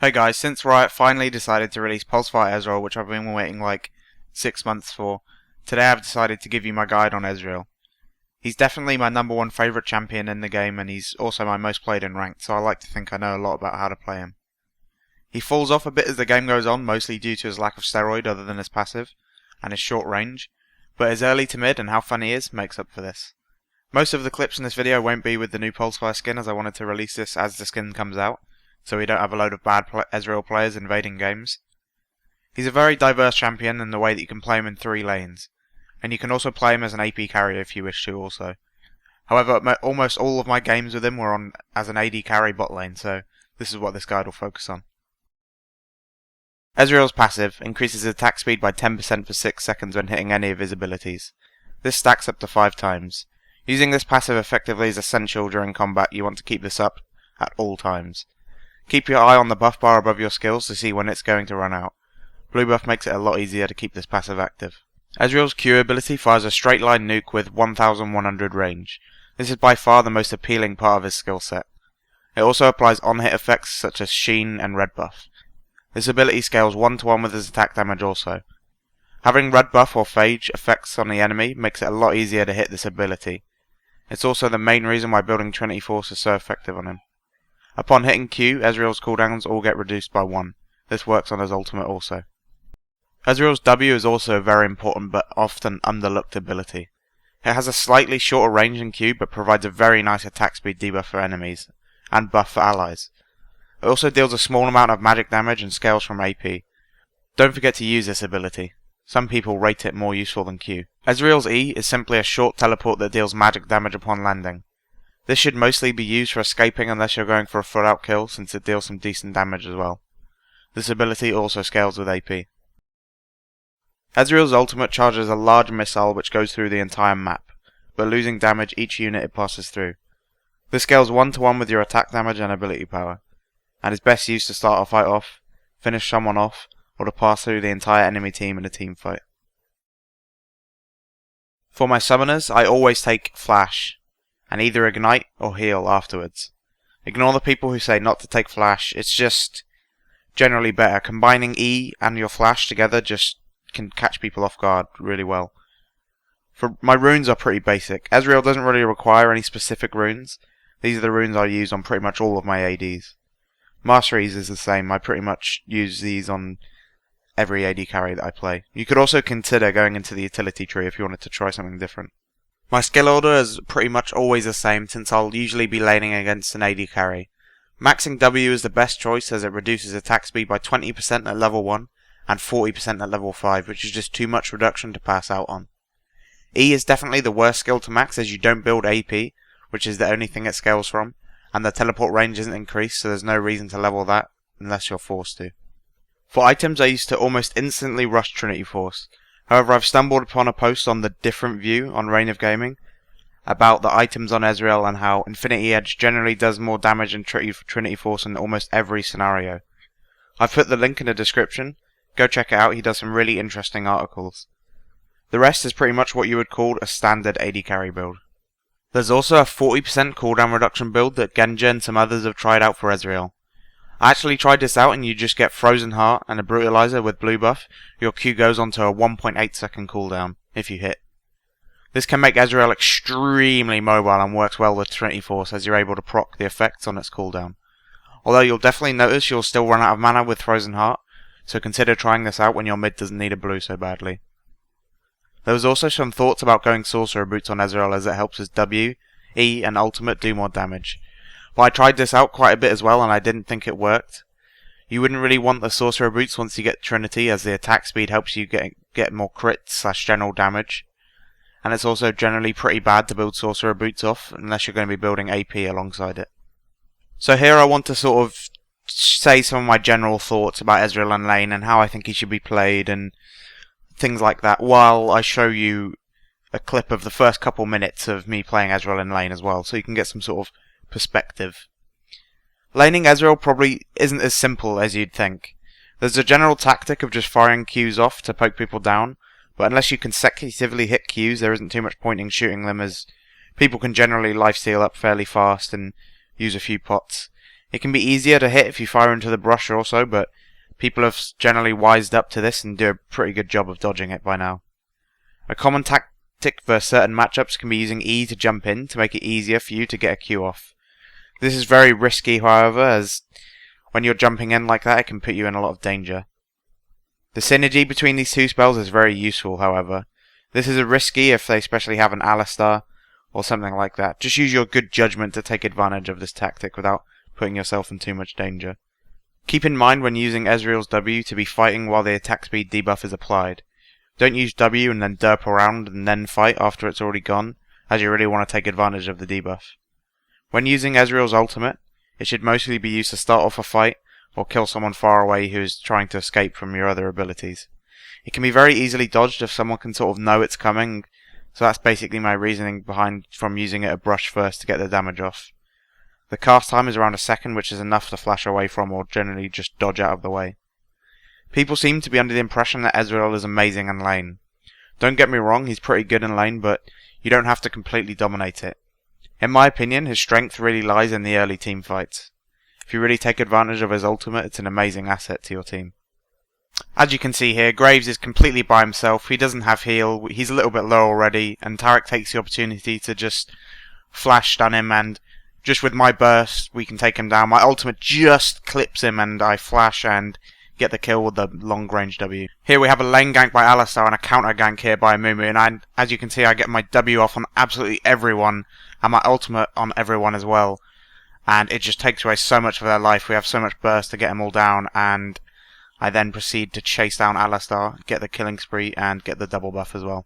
Hey guys, since Riot finally decided to release Pulsefight Ezreal, which I've been waiting like 6 months for, today I've decided to give you my guide on Ezreal. He's definitely my number one favourite champion in the game, and he's also my most played in ranked, so I like to think I know a lot about how to play him. He falls off a bit as the game goes on, mostly due to his lack of steroid other than his passive, and his short range, but his early to mid and how fun he is makes up for this. Most of the clips in this video won't be with the new Pulsefire skin, as I wanted to release this as the skin comes out, so we don't have a load of bad Ezreal players invading games. He's a very diverse champion in the way that you can play him in 3 lanes, and you can also play him as an AP carry if you wish to also. However, almost all of my games with him were on as an AD carry bot lane, so this is what this guide will focus on. Ezreal's passive increases his attack speed by 10% for 6 seconds when hitting any of his abilities. This stacks up to 5 times. Using this passive effectively is essential during combat. You want to keep this up at all times. Keep your eye on the buff bar above your skills to see when it's going to run out. Blue buff makes it a lot easier to keep this passive active. Ezreal's Q ability fires a straight line nuke with 1100 range. This is by far the most appealing part of his skill set. It also applies on-hit effects such as Sheen and red buff. This ability scales 1-to-1 with his attack damage also. Having red buff or phage effects on the enemy makes it a lot easier to hit this ability. It's also the main reason why building Trinity Force is so effective on him. Upon hitting Q, Ezreal's cooldowns all get reduced by 1. This works on his ultimate also. Ezreal's W is also a very important but often underlooked ability. It has a slightly shorter range than Q but provides a very nice attack speed debuff for enemies, and buff for allies. It also deals a small amount of magic damage and scales from AP. Don't forget to use this ability. Some people rate it more useful than Q. Ezreal's E is simply a short teleport that deals magic damage upon landing. This should mostly be used for escaping unless you're going for a full out kill, since it deals some decent damage as well. This ability also scales with AP. Ezreal's ultimate charges a large missile which goes through the entire map, but losing damage each unit it passes through. This scales 1-to-1 with your attack damage and ability power, and is best used to start a fight off, finish someone off, or to pass through the entire enemy team in a team fight. For my summoners, I always take Flash, and either ignite or heal afterwards. Ignore the people who say not to take flash, it's just generally better. Combining E and your flash together just can catch people off guard really well. For my runes are pretty basic. Ezreal doesn't really require any specific runes. These are the runes I use on pretty much all of my ADs. Masteries is the same, I pretty much use these on every AD carry that I play. You could also consider going into the utility tree if you wanted to try something different. My skill order is pretty much always the same, since I'll usually be laning against an AD carry. Maxing W is the best choice as it reduces attack speed by 20% at level 1 and 40% at level 5, which is just too much reduction to pass out on. E is definitely the worst skill to max as you don't build AP, which is the only thing it scales from, and the teleport range isn't increased, so there's no reason to level that unless you're forced to. For items, I used to almost instantly rush Trinity Force. However, I've stumbled upon a post on the Different View on Reign of Gaming about the items on Ezreal and how Infinity Edge generally does more damage than Trinity Force in almost every scenario. I've put the link in the description. Go check it out, he does some really interesting articles. The rest is pretty much what you would call a standard AD carry build. There's also a 40% cooldown reduction build that Genja and some others have tried out for Ezreal. I actually tried this out and you just get Frozen Heart and a Brutalizer with blue buff. Your Q goes onto a 1.8 second cooldown if you hit. This can make Ezreal extremely mobile and works well with Trinity Force as you're able to proc the effects on its cooldown. Although you'll definitely notice you'll still run out of mana with Frozen Heart, so consider trying this out when your mid doesn't need a blue so badly. There was also some thoughts about going Sorcerer Boots on Ezreal as it helps his W, E and ultimate do more damage. But I tried this out quite a bit as well and I didn't think it worked. You wouldn't really want the Sorcerer Boots once you get Trinity, as the attack speed helps you get more crit / general damage. And it's also generally pretty bad to build Sorcerer Boots off unless you're going to be building AP alongside it. So here I want to sort of say some of my general thoughts about Ezreal and lane and how I think he should be played and things like that, while I show you a clip of the first couple minutes of me playing Ezreal in lane as well, so you can get some sort of perspective. Laning Ezreal probably isn't as simple as you'd think. There's a general tactic of just firing Qs off to poke people down, but unless you consecutively hit Qs, there isn't too much point in shooting them, as people can generally lifesteal up fairly fast and use a few pots. It can be easier to hit if you fire into the brush also, but people have generally wised up to this and do a pretty good job of dodging it by now. A common tactic for certain matchups can be using E to jump in to make it easier for you to get a Q off. This is very risky, however, as when you're jumping in like that, it can put you in a lot of danger. The synergy between these two spells is very useful, however. This is risky if they especially have an Alistar or something like that. Just use your good judgment to take advantage of this tactic without putting yourself in too much danger. Keep in mind when using Ezreal's W to be fighting while the attack speed debuff is applied. Don't use W and then derp around and then fight after it's already gone, as you really want to take advantage of the debuff. When using Ezreal's ultimate, it should mostly be used to start off a fight or kill someone far away who is trying to escape from your other abilities. It can be very easily dodged if someone can sort of know it's coming, so that's basically my reasoning behind from using it a brush first to get the damage off. The cast time is around a second, which is enough to flash away from or generally just dodge out of the way. People seem to be under the impression that Ezreal is amazing in lane. Don't get me wrong, he's pretty good in lane, but you don't have to completely dominate it. In my opinion, his strength really lies in the early team fights. If you really take advantage of his ultimate, it's an amazing asset to your team. As you can see here, Graves is completely by himself. He doesn't have heal, he's a little bit low already, and Taric takes the opportunity to just flash stun him, and just with my burst, we can take him down. My ultimate just clips him, and I flash and get the kill with the long range W. Here we have a lane gank by Alistar and a counter gank here by Mumu, and as you can see, I get my W off on absolutely everyone, and my ultimate on everyone as well. And it just takes away so much of their life. We have so much burst to get them all down, and I then proceed to chase down Alistar, get the killing spree, and get the double buff as well.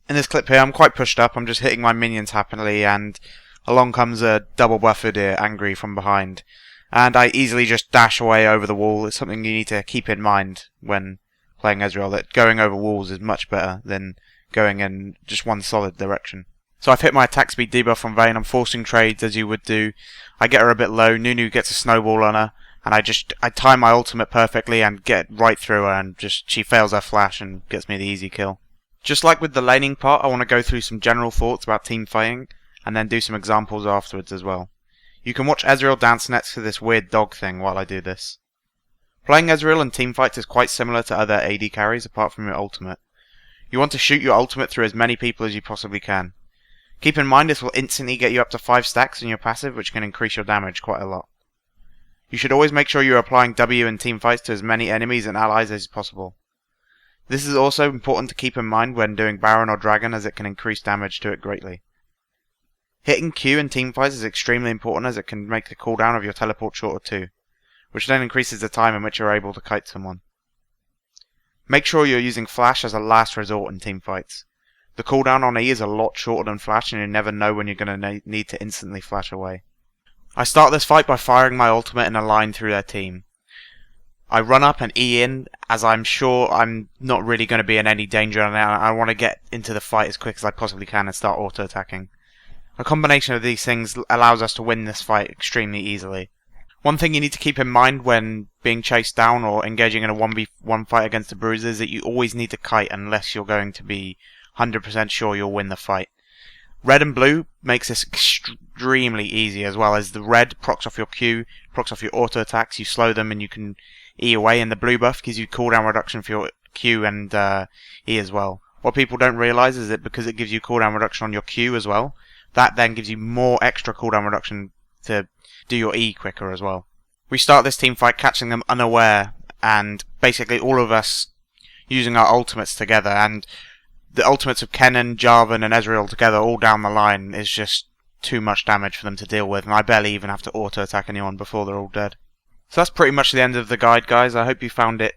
In this clip here, I'm quite pushed up. I'm just hitting my minions happily, and along comes a double buffer deer, angry from behind. And I easily just dash away over the wall. It's something you need to keep in mind when playing Ezreal, that going over walls is much better than going in just one solid direction. So I've hit my attack speed debuff from Vayne. I'm forcing trades as you would do. I get her a bit low. Nunu gets a snowball on her, and I time my ultimate perfectly and get right through her, and she fails her flash and gets me the easy kill. Just like with the laning part, I want to go through some general thoughts about team fighting, and then do some examples afterwards as well. You can watch Ezreal dance next to this weird dog thing while I do this. Playing Ezreal in teamfights is quite similar to other AD carries apart from your ultimate. You want to shoot your ultimate through as many people as you possibly can. Keep in mind this will instantly get you up to 5 stacks in your passive, which can increase your damage quite a lot. You should always make sure you are applying W in teamfights to as many enemies and allies as possible. This is also important to keep in mind when doing Baron or Dragon, as it can increase damage to it greatly. Hitting Q in teamfights is extremely important, as it can make the cooldown of your teleport shorter too, which then increases the time in which you are able to kite someone. Make sure you're using Flash as a last resort in teamfights. The cooldown on E is a lot shorter than Flash, and you never know when you're going to need to instantly flash away. I start this fight by firing my ultimate in a line through their team. I run up and E in, as I'm sure I'm not really going to be in any danger, and I want to get into the fight as quick as I possibly can and start auto-attacking. A combination of these things allows us to win this fight extremely easily. One thing you need to keep in mind when being chased down or engaging in a 1v1 fight against the Bruiser is that you always need to kite unless you're going to be 100% sure you'll win the fight. Red and blue makes this extremely easy, as well as the red procs off your Q, procs off your auto attacks, you slow them and you can E away, and the blue buff gives you cooldown reduction for your Q and E as well. What people don't realise is that because it gives you cooldown reduction on your Q as well, that then gives you more extra cooldown reduction to do your E quicker as well. We start this team fight catching them unaware, and basically all of us using our ultimates together, and the ultimates of Kennen, Jarvan and Ezreal together all down the line is just too much damage for them to deal with, and I barely even have to auto-attack anyone before they're all dead. So that's pretty much the end of the guide, guys. I hope you found it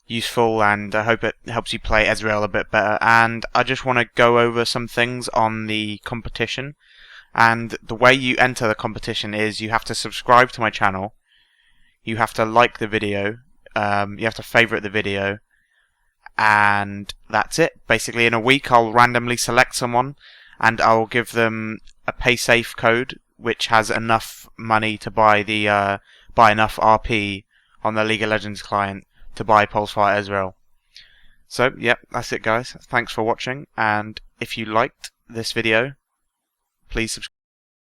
useful, and I hope it helps you play Ezreal a bit better. And I just want to go over some things on the competition. And the way you enter the competition is you have to subscribe to my channel, you have to like the video, you have to favourite the video, and that's it. Basically, in a week I'll randomly select someone and I'll give them a paysafe code which has enough money to buy the buy enough RP on the League of Legends client to buy Pulsefire Ezreal. So, yep, that's it, guys. Thanks for watching, and if you liked this video, please subscribe.